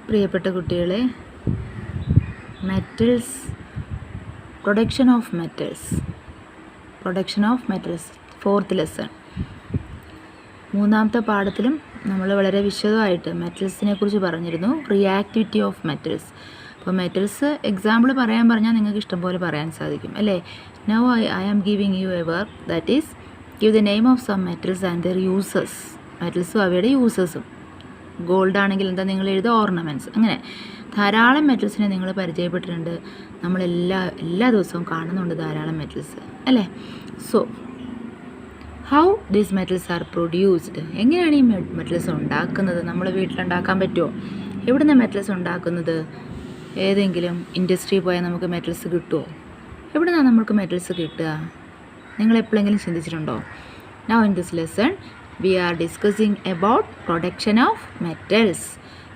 പ്രിയപ്പെട്ട കുട്ടികളെ, metals, production of metals fourth lesson. മൂന്നാമത്തെ പാഠത്തിലും നമ്മൾ വളരെ വിശദമായിട്ട് മെറ്റൽസിനെ കുറിച്ച് പറഞ്ഞിരുന്നു. Reactivity of metals. അപ്പോൾ മെറ്റൽസ് എക്സാമ്പിൾ പറഞ്ഞാൽ നിങ്ങൾക്ക് ഇഷ്ടംപോലെ പറയാൻ സാധിക്കും അല്ലേ. Now I am giving you a work, that is give the name of some metals and their users. മെറ്റൽസും അവയുടെ യൂസേഴ്സും. ഗോൾഡ് ആണെങ്കിൽ എന്താ നിങ്ങൾ എഴുതുക, ഓർണമെൻറ്റ്സ്. അങ്ങനെ ധാരാളം മെറ്റൽസിനെ നിങ്ങൾ പരിചയപ്പെട്ടിട്ടുണ്ട്. എല്ലാ ദിവസവും കാണുന്നുണ്ട് ധാരാളം മെറ്റൽസ് അല്ലേ. So how these metals are produced. എങ്ങനെയാണ് ഈ മെറ്റൽസ് ഉണ്ടാക്കുന്നത്? നമ്മൾ വീട്ടിലുണ്ടാക്കാൻ പറ്റുമോ? എവിടുന്ന മെറ്റൽസ് ഉണ്ടാക്കുന്നത്? ഏതെങ്കിലും ഇൻഡസ്ട്രി പോയാൽ നമുക്ക് മെറ്റൽസ് കിട്ടുമോ? എവിടുന്നാണ് നമുക്ക് മെറ്റൽസ് കിട്ടുക? നിങ്ങൾ എപ്പോഴെങ്കിലും ചിന്തിച്ചിട്ടുണ്ടോ? Now in this lesson we are discussing about production of metals.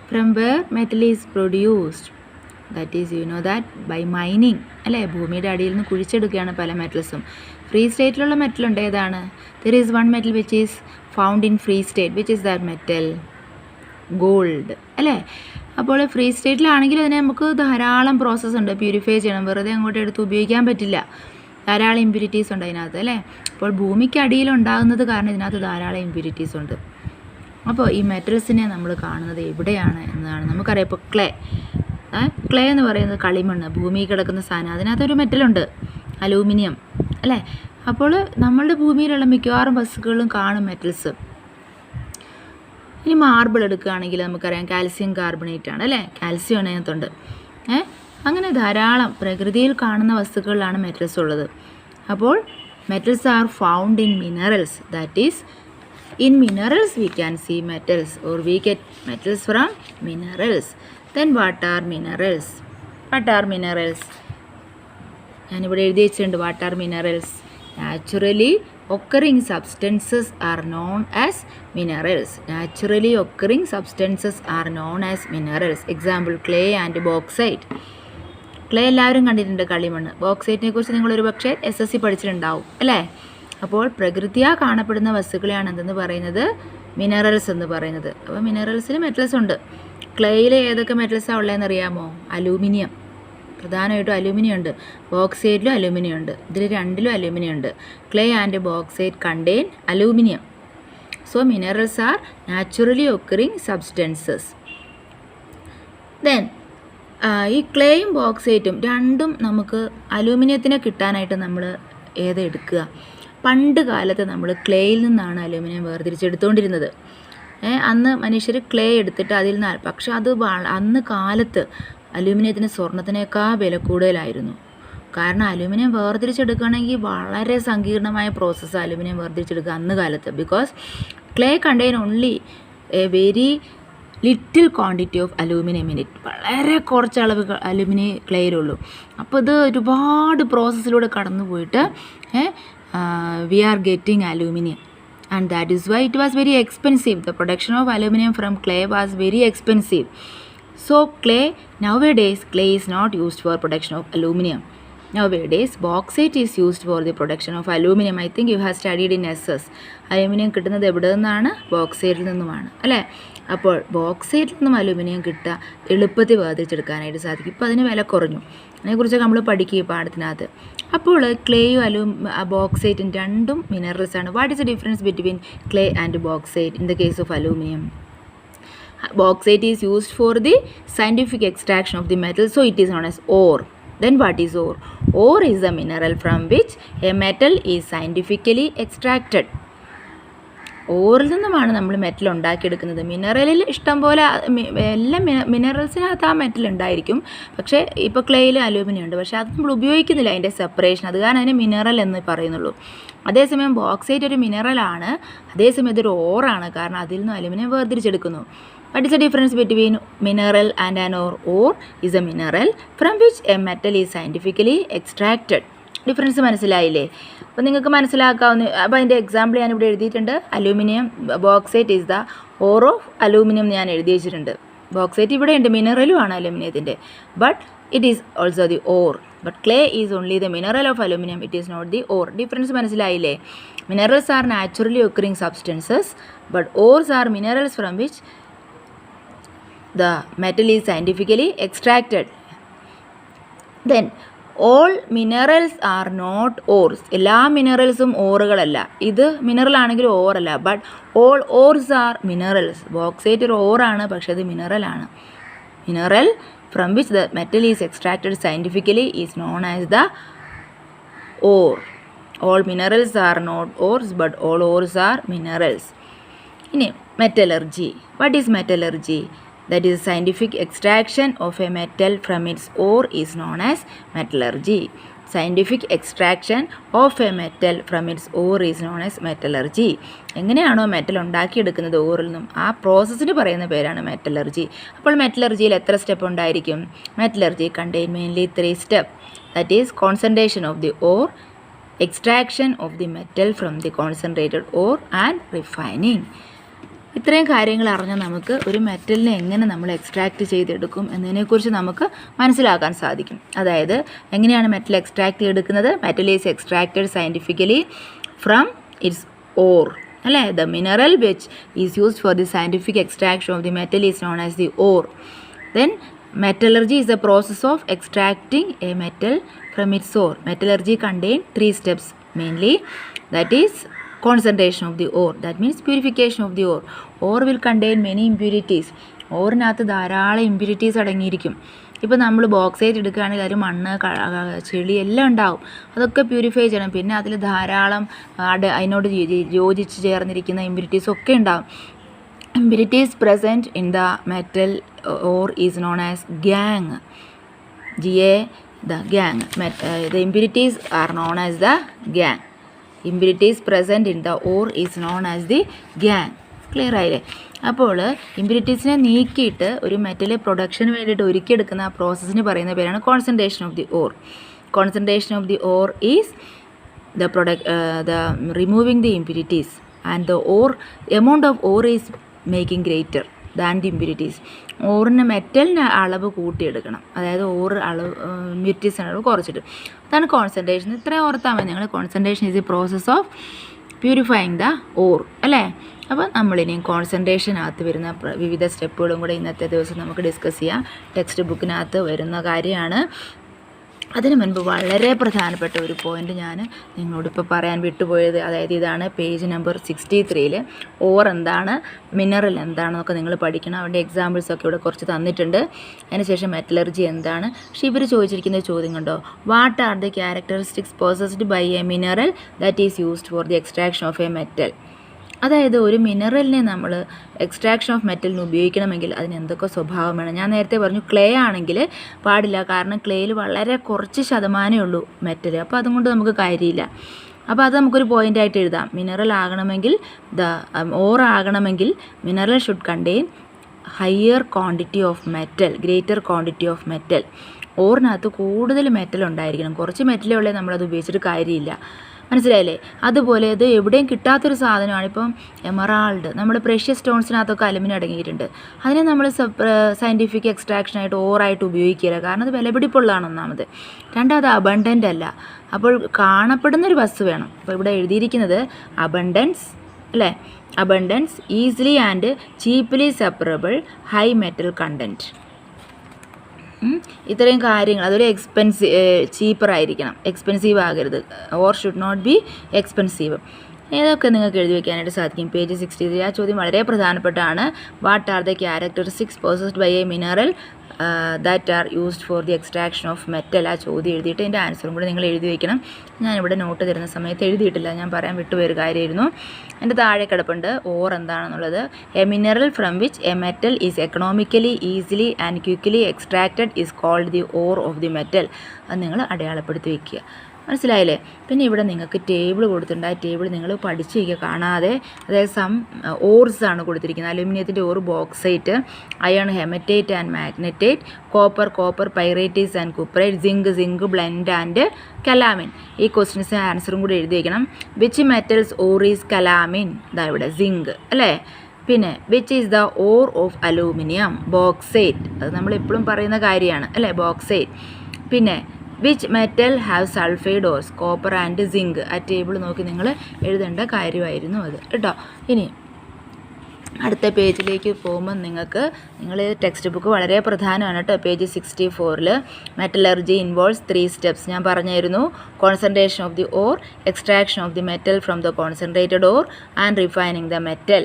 From where metal is produced? That is, you know that by mining അല്ലേ. ഭൂമിയുടെ അടിയിൽ നിന്ന് കുഴിച്ചെടുക്കുകയാണ് പല മെറ്റൽസും. ഫ്രീ സ്റ്റേറ്റിലുള്ള മെറ്റൽ ഉണ്ട്. ഏതാണ്? there is one metal which is found in free state. which is that metal? Gold അല്ലേ. അപ്പോൾ free സ്റ്റേറ്റിലാണെങ്കിൽ അതിനെ നമുക്ക് ധാരാളം പ്രോസസ്സ് ഉണ്ട്. പ്യൂരിഫൈ ചെയ്യണം. വെറുതെ അങ്ങോട്ട് എടുത്ത് ഉപയോഗിക്കാൻ പറ്റില്ല. ധാരാളം ഇമ്പ്യൂരിറ്റീസ് ഉണ്ട് അതിനകത്ത് അല്ലേ. അപ്പോൾ ഭൂമിക്ക് അടിയിലുണ്ടാകുന്നത് കാരണം ഇതിനകത്ത് ധാരാളം ഇമ്പ്യൂരിറ്റീസ് ഉണ്ട്. അപ്പോൾ ഈ മെറ്റൽസിനെ നമ്മൾ കാണുന്നത് എവിടെയാണ് എന്നതാണ് നമുക്കറിയാം. ഇപ്പോൾ ക്ലേ എന്ന് പറയുന്നത് കളിമണ്ണ്, ഭൂമിയിൽ കിടക്കുന്ന സാധനം. അതിനകത്തൊരു മെറ്റലുണ്ട്, അലൂമിനിയം അല്ലേ. അപ്പോൾ നമ്മളുടെ ഭൂമിയിലുള്ള മിക്കവാറും വസ്തുക്കളിലും കാണും മെറ്റൽസ്. ഇനി മാർബിൾ എടുക്കുകയാണെങ്കിൽ നമുക്കറിയാം കാൽസ്യം കാർബണേറ്റ് ആണ് അല്ലേ. കാൽസ്യം അതിനകത്തുണ്ട്. അങ്ങനെ ധാരാളം പ്രകൃതിയിൽ കാണുന്ന വസ്തുക്കളിലാണ് മെറ്റൽസ് ഉള്ളത്. അപ്പോൾ metals are found in minerals. That is in minerals we can see metals or we get metals from minerals. Then what are minerals? ഞാനിവിടെ എഴുതി വെച്ചിട്ടുണ്ട് what are minerals. Naturally occurring substances are known as minerals. Example clay and bauxite. Clay എല്ലാവരും കണ്ടിട്ടുണ്ട്, കളിമണ്ണ്. ബോക്സൈറ്റിനെ കുറിച്ച് നിങ്ങളൊരു പക്ഷേ SSC പഠിച്ചിട്ടുണ്ടാവും അല്ലേ. അപ്പോൾ പ്രകൃതിയാ കാണപ്പെടുന്ന വസ്തുക്കളെയാണ് എന്തെന്ന് പറയുന്നത്? മിനറൽസ് എന്ന് പറയുന്നത്. അപ്പോൾ മിനറൽസിൽ മെറ്റൽസ് ഉണ്ട്. ക്ലേയിൽ ഏതൊക്കെ മെറ്റൽസാണ് ഉള്ളതെന്ന് അറിയാമോ? അലൂമിനിയം, പ്രധാനമായിട്ടും അലൂമിനിയം ഉണ്ട്. ബോക്സൈറ്റിലും അലൂമിനിയം ഉണ്ട്. ഇതിൽ രണ്ടിലും അലൂമിനിയം ഉണ്ട്. Clay and bauxite contain aluminium. So minerals are naturally occurring substances. Then ഈ ക്ലേയും ബോക്സൈറ്റും രണ്ടും നമുക്ക് അലൂമിനിയത്തിനെ കിട്ടാനായിട്ട് നമ്മൾ ഏതെടുക്കുക? പണ്ട് കാലത്ത് നമ്മൾ ക്ലേയിൽ നിന്നാണ് അലൂമിനിയം വേർതിരിച്ചെടുത്തുകൊണ്ടിരുന്നത്. അന്ന് മനുഷ്യർ ക്ലേ എടുത്തിട്ട് അതിൽ നിന്ന്, പക്ഷെ അത് അന്ന് കാലത്ത് അലൂമിനിയത്തിന് സ്വർണത്തിനേക്കാൾ വില കൂടുതലായിരുന്നു. കാരണം അലൂമിനിയം വേർതിരിച്ചെടുക്കുകയാണെങ്കിൽ വളരെ സങ്കീർണമായ പ്രോസസ്സ് അലൂമിനിയം വേർതിരിച്ചെടുക്കുക അന്ന് കാലത്ത്. Because clay contain only A very little quantity of aluminium in it. വളരെ കുറച്ച് അളവ് അലൂമിനിയം ക്ലേയിലുള്ളൂ. അപ്പോൾ ഇത് ഒരുപാട് പ്രോസസ്സിലൂടെ കടന്നു പോയിട്ട് we are getting aluminium. And that is why it was very expensive. The production of aluminium from clay was very expensive. So nowadays clay is not used for production of aluminum. Nowadays bauxite is used for the production of aluminum. I think you have studied in SS. Aluminium കിട്ടുന്നത് എവിടെ നിന്നാണ്? ബോക്സൈറ്റിൽ നിന്നുമാണ് അല്ലേ. അപ്പോൾ ബോക്സൈറ്റിൽ നിന്നും aluminium കിട്ടുക എളുപ്പത്തിൽ വേർതിരിച്ചെടുക്കാനായിട്ട് സാധിക്കും. ഇപ്പോൾ അതിന് വില കുറഞ്ഞു. അതിനെക്കുറിച്ചൊക്കെ നമ്മൾ പഠിക്കുക ഈ പാഠത്തിനകത്ത്. അപ്പോൾ ക്ലേയും ബോക്സൈറ്റും രണ്ടും മിനറൽസ് ആണ്. What is the difference between clay and bauxite in the case of aluminium? Bauxite is used for the scientific extraction of the metal, so it is known as ore. Then what is ore? Ore is a mineral from which a metal is scientifically extracted. ഓറിൽ നിന്നുമാണ് നമ്മൾ metal ഉണ്ടാക്കിയെടുക്കുന്നത്. മിനറലിൽ ഇഷ്ടംപോലെ എല്ലാ മിനറൽസിനകത്ത് ആ metal ഉണ്ടായിരിക്കും. പക്ഷേ ഇപ്പോൾ ക്ലേയിൽ aluminium ഉണ്ട്, പക്ഷേ അത് നമ്മൾ ഉപയോഗിക്കുന്നില്ല അതിൻ്റെ സെപ്പറേഷൻ. അത് കാരണം അതിനെ മിനറൽ എന്ന് പറയുന്നുള്ളൂ. അതേസമയം ബോക്സൈറ്റ് ഒരു മിനറലാണ്, അതേസമയം ഇതൊരു ഓറാണ്. കാരണം അതിൽ നിന്ന് aluminium വേർതിരിച്ചെടുക്കുന്നു. What is the difference between mineral and an ore? Ore is a mineral from which a metal is scientifically extracted. Difference മനസ്സിലായില്ലേ? അപ്പോൾ നിങ്ങൾക്ക് മനസ്സിലാക്കാവുന്ന, അപ്പോൾ അതിൻ്റെ എക്സാമ്പിൾ ഞാനിവിടെ എഴുതിയിട്ടുണ്ട്. Aluminium bauxite is the ore of aluminium ഞാൻ എഴുതി വെച്ചിട്ടുണ്ട്. ബോക്സൈറ്റ് ഇവിടെ ഉണ്ട്, മിനറലും ആണ് അലൂമിനിയത്തിൻ്റെ. But it is also the ore. But clay is only the mineral of aluminium. It is not the ore. Difference മനസ്സിലായില്ലേ? Minerals are naturally occurring substances, but ores are minerals from which the metal is scientifically extracted. Then all minerals are not ores. എല്ലാ മിനറൽസും ഓറുകളല്ല. ഇത് mineral ആണെങ്കിൽ ഓറല്ല. But all ores are minerals. Bauxite ഒരു ഓറാണ്, പക്ഷെ അത് മിനറലാണ്. Mineral from which the metal is extracted scientifically is known as the ore. All minerals are not ores but all ores are minerals. ഇനി metallurgy. What is metallurgy? That is scientific extraction of a metal from its ore is known as metallurgy. Scientific extraction of a metal from its ore is known as metallurgy. എങ്ങനെയാണോ metal ഉണ്ടാക്കിയെടുക്കുന്നത് ഓറിൽ നിന്നും, ആ പ്രോസസ്സിന് പറയുന്ന പേരാണ് metallurgy. അപ്പോൾ മെറ്റലർജിയിൽ എത്ര step ഉണ്ടായിരിക്കും? Metallurgy contain mainly 3 steps. That is concentration of the ore, extraction of the metal from the concentrated ore and refining. ഇത്രയും കാര്യങ്ങൾ അറിഞ്ഞാൽ നമുക്ക് ഒരു മെറ്റലിനെ എങ്ങനെ നമ്മൾ എക്സ്ട്രാക്റ്റ് ചെയ്തെടുക്കും എന്നതിനെക്കുറിച്ച് നമുക്ക് മനസ്സിലാക്കാൻ സാധിക്കും. അതായത് എങ്ങനെയാണ് മെറ്റൽ എക്സ്ട്രാക്റ്റ് ചെയ്തെടുക്കുന്നത്? Metal is extracted scientifically from its ore, അല്ലേ? The mineral which is used for the scientific extraction of the metal is known as the ore. Then metallurgy is the process of extracting a metal from its ore. Metallurgy contain 3 steps mainly. That is concentration of the ore. That means purification of the ore. Ore will contain many impurities. ഓറിനകത്ത് ധാരാളം impurities അടങ്ങിയിരിക്കും. ഇപ്പോൾ നമ്മൾ bauxite എടുക്കുകയാണെങ്കിൽ അതിൽ മണ്ണ്, ചെളി എല്ലാം ഉണ്ടാവും. അതൊക്കെ പ്യൂരിഫൈ ചെയ്യണം. പിന്നെ അതിൽ ധാരാളം അതിനോട് യോജിച്ച് ചേർന്നിരിക്കുന്ന ഇമ്പ്യൂരിറ്റീസ് ഒക്കെ ഉണ്ടാവും. Impurities present in the metal ore is known as gangue. The gangue. The impurities are known as the gangue. Impurities present in the ore is known as the gangue. Clear ആയില്ലേ? അപ്പോൾ ഇമ്പ്യൂരിറ്റീസിനെ നീക്കിയിട്ട് ഒരു metal production വേണ്ടിയിട്ട് ഒരുക്കിയെടുക്കുന്ന ആ പ്രോസസ്സിന് പറയുന്ന പേരാണ് concentration of the or. Concentration of the or is the removing the impurities, and the ore amount of ore is making greater than the impurities. ഓറിന് മെറ്റലിന് അളവ് കൂട്ടിയെടുക്കണം, അതായത് ഓറ് അളവ് ഇമ്പ്യൂരിറ്റീസിന് അളവ് കുറച്ചിട്ട്. അതാണ് കോൺസെൻട്രേഷൻ. ഇത്രയും ഓർത്താൽ മതി നിങ്ങൾ. Concentration is the process of purifying the or, അല്ലേ? അപ്പോൾ നമ്മളിനിയും കോൺസെൻട്രേഷനകത്ത് വരുന്ന വിവിധ സ്റ്റെപ്പുകളും കൂടെ ഇന്നത്തെ ദിവസം നമുക്ക് ഡിസ്കസ് ചെയ്യാം. ടെക്സ്റ്റ് ബുക്കിനകത്ത് വരുന്ന കാര്യമാണ്. അതിനു മുൻപ് വളരെ പ്രധാനപ്പെട്ട ഒരു പോയിൻ്റ് ഞാൻ നിങ്ങളോടിപ്പോൾ പറയാൻ വിട്ടുപോയത്, അതായത് ഇതാണ് പേജ് നമ്പർ 63. ഓർ എന്താണ്, മിനറൽ എന്താണെന്നൊക്കെ നിങ്ങൾ പഠിക്കണം. അവരുടെ എക്സാമ്പിൾസൊക്കെ ഇവിടെ കുറച്ച് തന്നിട്ടുണ്ട്. അതിനുശേഷം മെറ്റലർജി എന്താണ്. പക്ഷേ ഇവർ ചോദിച്ചിരിക്കുന്ന ചോദ്യം കണ്ടോ, what are the characteristics possessed by a mineral that is used for the extraction of a metal. അതായത് ഒരു മിനറലിനെ നമ്മൾ എക്സ്ട്രാക്ഷൻ ഓഫ് മെറ്റലിന് ഉപയോഗിക്കണമെങ്കിൽ അതിന് എന്തൊക്കെ സ്വഭാവം വേണം. ഞാൻ നേരത്തെ പറഞ്ഞു ക്ലേ ആണെങ്കിൽ പാടില്ല, കാരണം ക്ലേയിൽ വളരെ കുറച്ച് ശതമാനമേ ഉള്ളൂ മെറ്റൽ. അപ്പോൾ അതുകൊണ്ട് നമുക്ക് കാര്യമില്ല. അപ്പോൾ അത് നമുക്കൊരു പോയിൻ്റായിട്ട് എഴുതാം. മിനറൽ ആകണമെങ്കിൽ ഓർ ആകണമെങ്കിൽ mineral should contain higher quantity of metal, greater quantity of metal. ഓറിനകത്ത് കൂടുതൽ മെറ്റൽ ഉണ്ടായിരിക്കണം. കുറച്ച് മെറ്റലേ ഉള്ളേ നമ്മളത് ഉപയോഗിച്ചിട്ട് കാര്യമില്ല. മനസ്സിലായില്ലേ? അതുപോലെ ഇത് എവിടെയും കിട്ടാത്തൊരു സാധനമാണ്. ഇപ്പം എമറാൾഡ്, നമ്മൾ പ്രഷ്യസ് സ്റ്റോൺസിനകത്തൊക്കെ അലുമിനിയം അടങ്ങിയിട്ടുണ്ട്. അതിനെ നമ്മൾ സയൻറ്റിഫിക് എക്സ്ട്രാക്ഷനായിട്ട് ഓറായിട്ട് ഉപയോഗിക്കില്ല, കാരണം അത് വിലപിടിപ്പുള്ളതാണ് ഒന്നാമത്. രണ്ടാമത് അബണ്ടൻ്റ് അല്ല. അപ്പോൾ കാണപ്പെടുന്നൊരു വസ്തു വേണം. അപ്പോൾ ഇവിടെ എഴുതിയിരിക്കുന്നത് അബണ്ടൻസ്, അല്ലേ? Abundance, easily and cheaply separable, high metal content. ഇത്രയും കാര്യങ്ങൾ. അതൊരു ചീപ്പറായിരിക്കണം, എക്സ്പെൻസീവ് ആകരുത്. Ore should not be expensive. ഏതൊക്കെ നിങ്ങൾക്ക് എഴുതി വയ്ക്കാനായിട്ട് സാധിക്കും. പേജ് 63. ആ ചോദ്യം വളരെ പ്രധാനപ്പെട്ടാണ്. What are the characteristics possessed by a mineral that are used for the extraction of metal. ആ ചോദ്യം എഴുതിയിട്ട് എൻ്റെ ആൻസറും കൂടെ നിങ്ങൾ എഴുതി വയ്ക്കണം. ഞാനിവിടെ നോട്ട് തരുന്ന സമയത്ത് എഴുതിയിട്ടില്ല, ഞാൻ പറയാൻ വിട്ടുപോയൊരു കാര്യമായിരുന്നു. എൻ്റെ താഴെ കിടപ്പുണ്ട് ഓർ എന്താണെന്നുള്ളത്. A mineral from which a metal is economically easily and quickly extracted is called the ore of the metal. അത് നിങ്ങൾ അടയാളപ്പെടുത്തി വയ്ക്കുക. മനസ്സിലായില്ലേ? പിന്നെ ഇവിടെ നിങ്ങൾക്ക് ടേബിൾ കൊടുത്തിട്ടുണ്ട്. ആ ടേബിൾ നിങ്ങൾ പഠിച്ച് വയ്ക്കുക കാണാതെ. അതായത് സം ഓർസ് ആണ് കൊടുത്തിരിക്കുന്നത്. അലുമിനിയത്തിൻ്റെ ore bauxite, iron haematite and magnetite, copper pyrites and cuprite, zinc blende and calamine. ഈ ക്വസ്റ്റ്യൻസിന് ആൻസറും കൂടി എഴുതി വയ്ക്കണം. Which metals ore is calamine? ഇതാ ഇവിടെ സിങ്ക്, അല്ലേ? പിന്നെ which is the ore of aluminium? Bauxite. അത് നമ്മളെപ്പോഴും പറയുന്ന കാര്യമാണ്, അല്ലേ? ബോക്സൈറ്റ്. പിന്നെ which metal have sulphide ores? Copper and zinc. ആ ടേബിൾ നോക്കി നിങ്ങൾ എഴുതേണ്ട കാര്യമായിരുന്നു അത്, കേട്ടോ. ഇനി അടുത്ത പേജിലേക്ക് പോകുമ്പോൾ നിങ്ങൾ ടെക്സ്റ്റ് ബുക്ക് വളരെ പ്രധാനമാണ് കേട്ടോ. പേജ് 64 മെറ്റലർജി ഇൻവോൾവ്സ് 3 സ്റ്റെപ്സ് ഞാൻ പറഞ്ഞായിരുന്നു. Concentration of the or, extraction of the metal from the concentrated or and refining the metal.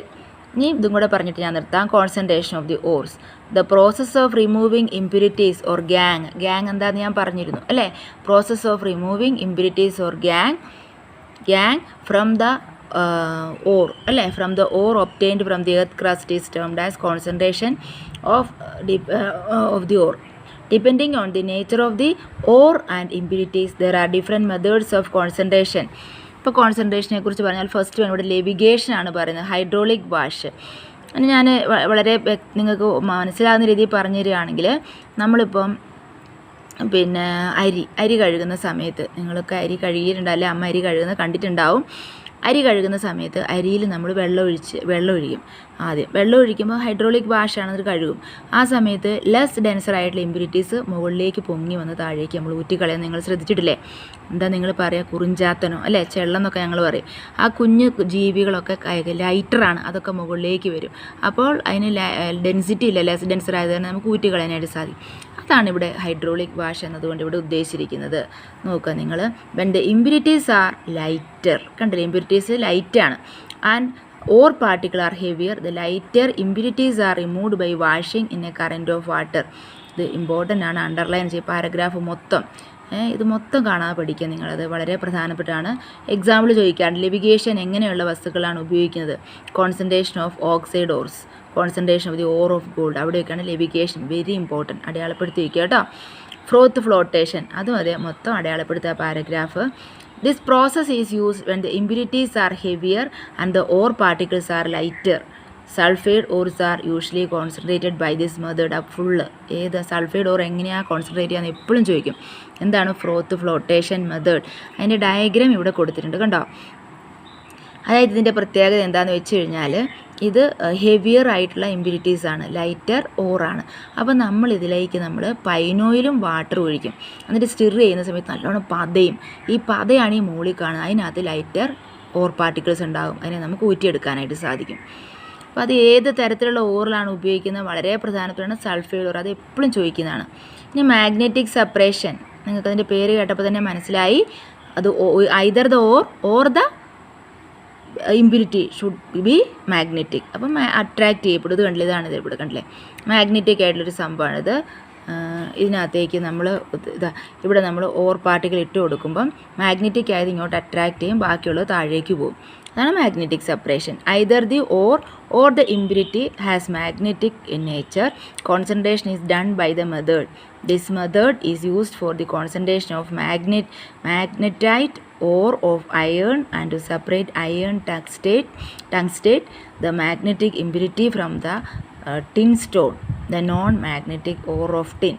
ഇനി ഇതും കൂടെ പറഞ്ഞിട്ട് ഞാൻ നിർത്താം. Concentration of the ഓർസ്, the process of removing impurities or gang എന്താണെന്ന് ഞാൻ പറഞ്ഞിരുന്നു അല്ലേ. Process of removing impurities or gang from the ore അല്ലേ, from the or obtained from the earth crust is termed as concentration of the or. Depending on the nature of the ore and impurities, there are different methods of concentration. ഇപ്പോൾ കോൺസെൻട്രേഷനെ കുറിച്ച് പറഞ്ഞാൽ first ഇവിടെ levigation ആണ് പറയുന്നത്, hydraulic wash. ഞാൻ വളരെ നിങ്ങൾക്ക് മനസ്സിലാകുന്ന രീതിയിൽ പറഞ്ഞു തരികയാണെങ്കിൽ, നമ്മളിപ്പം പിന്നെ അരി കഴുകുന്ന സമയത്ത്, നിങ്ങളൊക്കെ അരി കഴുകിയിട്ടുണ്ടാവും അല്ലേ, അമ്മ അരി കഴുകുന്നത് കണ്ടിട്ടുണ്ടാവും. അരി കഴുകുന്ന സമയത്ത് അരിയിൽ നമ്മൾ വെള്ളം ഒഴിക്കും. ആദ്യം വെള്ളം ഒഴിക്കുമ്പോൾ ഹൈഡ്രോളിക് വാഷാണ് അത് കഴുകും. ആ സമയത്ത് ലെസ് ഡെൻസറായിട്ടുള്ള ഇമ്പ്യൂരിറ്റീസ് മുകളിലേക്ക് പൊങ്ങി വന്ന് താഴേക്ക് നമ്മൾ ഊറ്റിക്കളയാൻ നിങ്ങൾ ശ്രദ്ധിച്ചിട്ടില്ലേ? എന്താ നിങ്ങൾ പറയുക, കുറിഞ്ചാത്തനോ അല്ലേ, ചെള്ളം എന്നൊക്കെ ഞങ്ങൾ പറയും. ആ കുഞ്ഞു ജീവികളൊക്കെ ലൈറ്ററാണ്, അതൊക്കെ മുകളിലേക്ക് വരും. അപ്പോൾ അതിന് ഡെൻസിറ്റി ഇല്ല, ലെസ് ഡെൻസർ ആയതുകൊണ്ട് നമുക്ക് ഊറ്റിക്കളയാനായിട്ട് സാധിക്കും. അതാണ് ഇവിടെ ഹൈഡ്രോളിക് വാഷ് എന്നതുകൊണ്ട് ഇവിടെ ഉദ്ദേശിച്ചിരിക്കുന്നത്. നോക്കുക നിങ്ങൾ, when the impurities are lighter, കണ്ടില്ലേ ഇമ്പ്യൂരിറ്റീസ് ലൈറ്റാണ്, and ore particle are heavier, the lighter impurities are removed by washing in a current of water. ഇത് ഇമ്പോർട്ടൻ്റ് ആണ്, അണ്ടർലൈൻ ചെയ്യും പാരഗ്രാഫ് മൊത്തം. ഇത് മൊത്തം കാണാതെ പഠിക്കുക നിങ്ങളത്, വളരെ പ്രധാനപ്പെട്ടാണ്. എക്സാമ്പിൾ ചോദിക്കാറുണ്ട്, ലെവിഗേഷൻ എങ്ങനെയുള്ള വസ്തുക്കളാണ് ഉപയോഗിക്കുന്നത്? Concentration of oxide ores, concentration of the ore of gold, അവിടെയൊക്കെയാണ് ലെവിഗേഷൻ. വെരി ഇമ്പോർട്ടൻറ്റ്, അടയാളപ്പെടുത്തി വയ്ക്കുക കേട്ടോ. ഫ്രോത്ത് ഫ്ലോട്ടേഷൻ, അതും അതെ, മൊത്തം അടയാളപ്പെടുത്തുക paragraph. This process is used when the impurities are heavier and the ore particles are lighter. Sulphide ores are usually concentrated by this method. ആ full ഏത് സൾഫൈഡ് ഓർ എങ്ങനെയാണ് കോൺസെൻട്രേറ്റ് ചെയ്യാന്ന് എപ്പോഴും ചോദിക്കും. എന്താണ് ഫ്രോത്ത് ഫ്ലോട്ടേഷൻ മെത്തേഡ്? അതിൻ്റെ diagram ഇവിടെ കൊടുത്തിട്ടുണ്ട് കണ്ടോ. അതായത് ഇതിൻ്റെ പ്രത്യേകത എന്താണെന്ന് വെച്ച് കഴിഞ്ഞാൽ, ഇത് ഹെവിയർ ആയിട്ടുള്ള ഇമ്പ്യൂരിറ്റീസ് ആണ്, ലൈറ്റർ ഓറാണ്. അപ്പോൾ ഇതിലേക്ക് നമ്മൾ പൈനോയിലും വാട്ടർ ഒഴിക്കും. എന്നിട്ട് സ്റ്റിർ ചെയ്യുന്ന സമയത്ത് നല്ലോണം പതയും. ഈ പതയാണ് ഈ മുകളിൽ കാണുന്നത്, അതിനകത്ത് ലൈറ്റർ ഓർ പാർട്ടിക്കിൾസ് ഉണ്ടാകും. അതിനെ നമുക്ക് ഊറ്റിയെടുക്കാനായിട്ട് സാധിക്കും. അപ്പോൾ അത് ഏത് തരത്തിലുള്ള ഓറിലാണ് ഉപയോഗിക്കുന്നത് വളരെ പ്രധാനപ്പെട്ടാണ് സൾഫൈഡ് ഓർ, അത് എപ്പോഴും ചോദിക്കുന്നതാണ്. ഇനി മാഗ്നറ്റിക് സെപ്പറേഷൻ, നിങ്ങൾക്ക് അതിൻ്റെ പേര് കേട്ടപ്പോൾ തന്നെ മനസ്സിലായി, അത് either the or the impurity should be magnetic. അപ്പം അട്രാക്റ്റ് ചെയ്യപ്പെടും. ഇത് കണ്ടില്ല, ഇതാണ് ഇത് ഇവിടെ കണ്ടില്ലേ, മാഗ്നറ്റിക് ആയിട്ടുള്ളൊരു സംഭവമാണിത്. ഇതിനകത്തേക്ക് ഇവിടെ നമ്മൾ ഓർ പാർട്ടിക്കിൾ ഇട്ട് കൊടുക്കുമ്പം മാഗ്നറ്റിക് ആയത് ഇങ്ങോട്ട് അട്രാക്റ്റ് ചെയ്യും, ബാക്കിയുള്ളത് താഴേക്ക് പോകും. അതാണ് magnetic separation. Either the ore the impurity has magnetic in nature. Concentration is done by the method. This method is used for the concentration of magnetite ore of iron and to separate iron tungstate, the magnetic impurity from the tin stone, the non-magnetic ore of tin.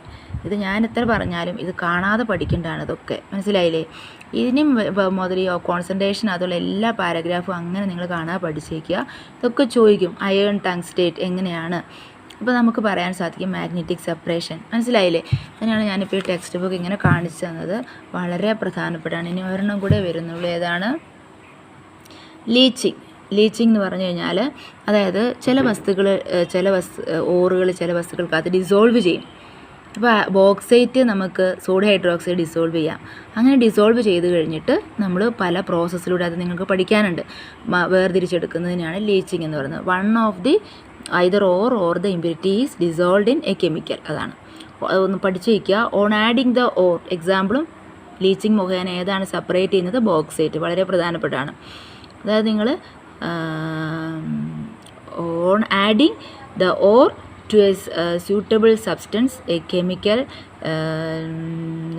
ഇത് ഞാൻ എത്ര പറഞ്ഞാലും ഇത് കാണാതെ പഠിക്കേണ്ടതാണ്. ഇതൊക്കെ മനസ്സിലായില്ലേ? ഇതിനും മുതൽ കോൺസെൻട്രേഷൻ അതുള്ള എല്ലാ പാരഗ്രാഫും അങ്ങനെ നിങ്ങൾ കാണാതെ പഠിച്ചേക്കുക. ഇതൊക്കെ ചോദിക്കും, അയേൺ ടങ്സ്റ്റേറ്റ് എങ്ങനെയാണ്. അപ്പോൾ നമുക്ക് പറയാൻ സാധിക്കും മാഗ്നറ്റിക് സെപ്പറേഷൻ. മനസ്സിലായില്ലേ? അങ്ങനെയാണ് ഞാനിപ്പോൾ ഈ ടെക്സ്റ്റ് ബുക്ക് ഇങ്ങനെ കാണിച്ചു തന്നത്. വളരെ പ്രധാനപ്പെട്ടാണ്. ഇനി ഒരെണ്ണം കൂടെ വരുന്നുള്ളൂ. ഏതാണ്? ലീച്ചിങ് എന്ന് പറഞ്ഞു കഴിഞ്ഞാൽ, അതായത് ഓറുകൾ ചില വസ്തുക്കൾക്ക് ഡിസോൾവ് ചെയ്യും. അപ്പോൾ ബോക്സൈറ്റ് നമുക്ക് സോഡിയം ഹൈഡ്രോക്സൈഡ് ഡിസോൾവ് ചെയ്യാം. അങ്ങനെ ഡിസോൾവ് ചെയ്ത് കഴിഞ്ഞിട്ട് നമ്മൾ പല പ്രോസസ്സിലൂടെ അത് നിങ്ങൾക്ക് പഠിക്കാനുണ്ട്. വേർതിരിച്ചെടുക്കുന്നതിനാണ് ലീച്ചിങ് എന്ന് പറയുന്നത്. One of the either ore the impurity is dissolved in a chemical. അതാണ്, അതൊന്ന് പഠിച്ചു വയ്ക്കുക. ഓൺ ആഡിങ് ദ ഓർ, എക്സാമ്പിളും ലീച്ചിങ് മുഖേന ഏതാണ് സെപ്പറേറ്റ് ചെയ്യുന്നത്? ബോക്സൈറ്റ്. വളരെ പ്രധാനപ്പെട്ടാണ്. അതായത് നിങ്ങൾ on adding the ore to a suitable substance, a chemical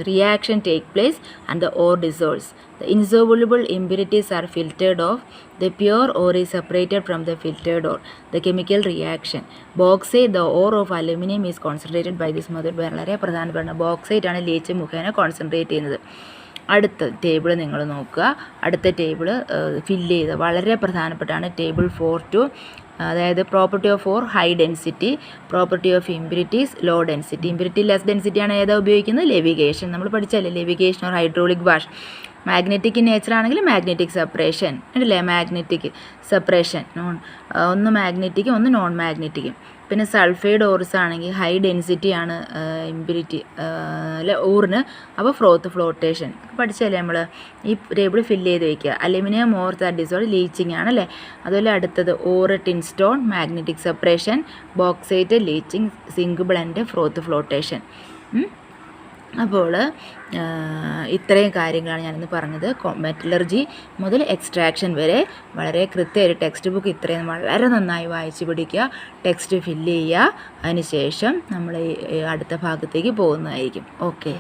reaction take place and the ore dissolves. The insoluble impurities are filtered off. The pure ore is separated from the filtered ore. The chemical reaction. Bauxite, the ore of aluminum, is concentrated by this method. വളരെ പ്രധാനപ്പെട്ട bauxite ആണ് leech മുഖേന concentrate ചെയ്യുന്നത്. അടുത്ത table നിങ്ങൾ നോക്കുക. അടുത്ത table fill ചെയ്ത് വളരെ പ്രധാനപ്പെട്ടാണ്. ടേബിൾ 4-2, അതായത് property of ore high density, property of impurities low density. Impurity less density ആണ് ഏതാ ഉപയോഗിക്കുന്നത്? ലെവിഗേഷൻ. നമ്മൾ പഠിച്ചല്ലേ levigation or hydraulic wash. Magnetic nature ആണെങ്കിൽ മാഗ്നറ്റിക് സെപ്പറേഷൻ അല്ലേ, മാഗ്നറ്റിക് സെപ്പറേഷൻ ഒന്ന് മാഗ്നറ്റിക്കും ഒന്ന് നോൺ മാഗ്നറ്റിക്കും. പിന്നെ സൾഫൈഡ് ഓർസ് ആണെങ്കിൽ ഹൈ ഡെൻസിറ്റി ആണ് ഇമ്പ്യൂരിറ്റി അല്ലെ ഓറിന്, അപ്പോൾ ഫ്രോത്ത് ഫ്ലോട്ടേഷൻ പഠിച്ചല്ലേ നമ്മൾ. ഈ ടേബിൾ ഫില്ല് ചെയ്ത് വയ്ക്കുക. അലുമിനിയം ഓർ ഡിസോൾഡ് ലീച്ചിങ് ആണല്ലേ. അതുപോലെ അടുത്തത് ore tin stone magnetic separation, bauxite leaching, zinc blende froth flotation. അപ്പോൾ ഇത്രയും കാര്യങ്ങളാണ് ഞാനിന്ന് പറഞ്ഞത്. മെറ്റലർജി മുതൽ എക്സ്ട്രാക്ഷൻ വരെ വളരെ കൃത്യമായൊരു ടെക്സ്റ്റ് ബുക്ക് ഇത്രയും വളരെ നന്നായി വായിച്ച് പിടിക്കുക, ടെക്സ്റ്റ് ഫില്ല് ചെയ്യുക. അതിനുശേഷം നമ്മൾ അടുത്ത ഭാഗത്തേക്ക് പോകുന്നതായിരിക്കും. ഓക്കെ.